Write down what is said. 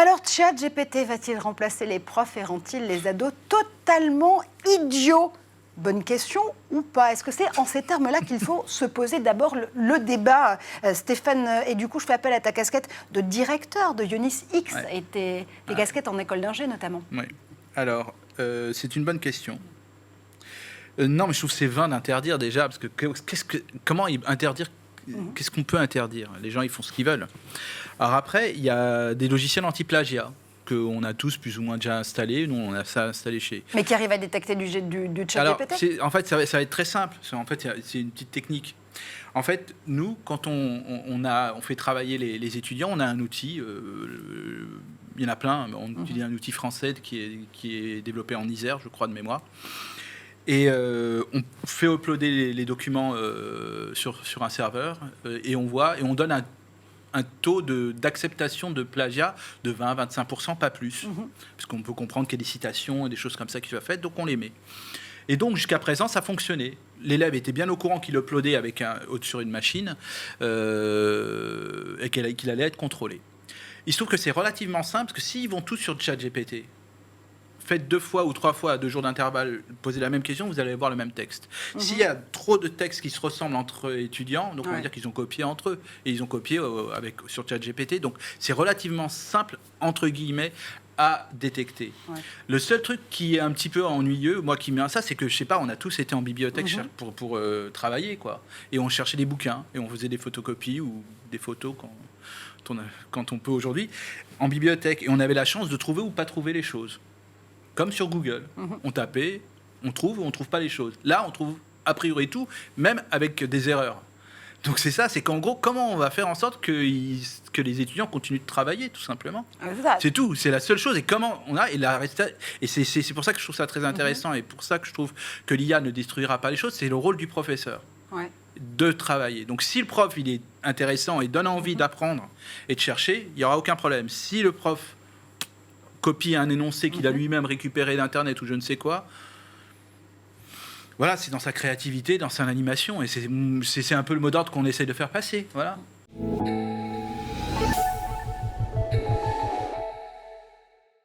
Alors, ChatGPT va-t-il remplacer les profs et rend-il les ados totalement idiots? Bonne question ou pas? Est-ce que c'est en ces termes-là qu'il faut se poser d'abord le débat, Stéphane? Et du coup, je fais appel à ta casquette de directeur de Ionis X et tes casquettes en école d'ingé notamment. Oui. Alors, c'est une bonne question. Non, mais je trouve que c'est vain d'interdire déjà, parce que comment interdire? Qu'est-ce qu'on peut interdire? Les gens, ils font ce qu'ils veulent. Alors après, il y a des logiciels anti-plagiat qu'on a tous plus ou moins déjà installés. Nous, on a ça installé chez... Mais qui arrive à détecter du Alors, ChatGPT? en fait, ça va être très simple. En fait, c'est une petite technique. En fait, nous, quand on fait travailler les étudiants, on a un outil. Il y en a plein. On utilise un outil français qui est développé en Isère, je crois, de mémoire. Et on fait uploader les documents sur un serveur et on voit et on donne un taux d'acceptation de plagiat de 20-25%, pas plus. Parce qu'on peut comprendre qu'il y a des citations et des choses comme ça qui soient faites, donc on les met. Et donc, jusqu'à présent, ça fonctionnait. L'élève était bien au courant qu'il uploadait sur une machine et qu'il allait être contrôlé. Il se trouve que c'est relativement simple, parce que s'ils vont tous sur ChatGPT, faites 2 fois ou 3 fois à 2 jours d'intervalle, posez la même question, vous allez voir le même texte. S'il y a trop de textes qui se ressemblent entre étudiants, donc on va dire qu'ils ont copié entre eux, et ils ont copié sur ChatGPT, donc c'est relativement simple, entre guillemets, à détecter. Le seul truc qui est un petit peu ennuyeux, moi qui mets ça, c'est que, je sais pas, on a tous été en bibliothèque pour travailler, quoi. Et on cherchait des bouquins, et on faisait des photocopies ou des photos quand on peut aujourd'hui, en bibliothèque. Et on avait la chance de trouver ou pas trouver les choses. Comme sur Google. On tapait, on trouve ou on trouve pas les choses. Là, on trouve a priori tout, même avec des erreurs. Donc c'est ça, c'est qu'en gros, comment on va faire en sorte que les étudiants continuent de travailler, tout simplement. C'est tout, c'est la seule chose. Et comment on a... Et c'est pour ça que je trouve ça très intéressant et pour ça que je trouve que l'IA ne détruira pas les choses, c'est le rôle du professeur. De travailler. Donc si le prof, il est intéressant et donne envie d'apprendre et de chercher, il n'y aura aucun problème. Si le prof copie un énoncé qu'il a lui-même récupéré d'Internet ou je ne sais quoi. Voilà, c'est dans sa créativité, dans son animation, et c'est un peu le mot d'ordre qu'on essaie de faire passer. Voilà.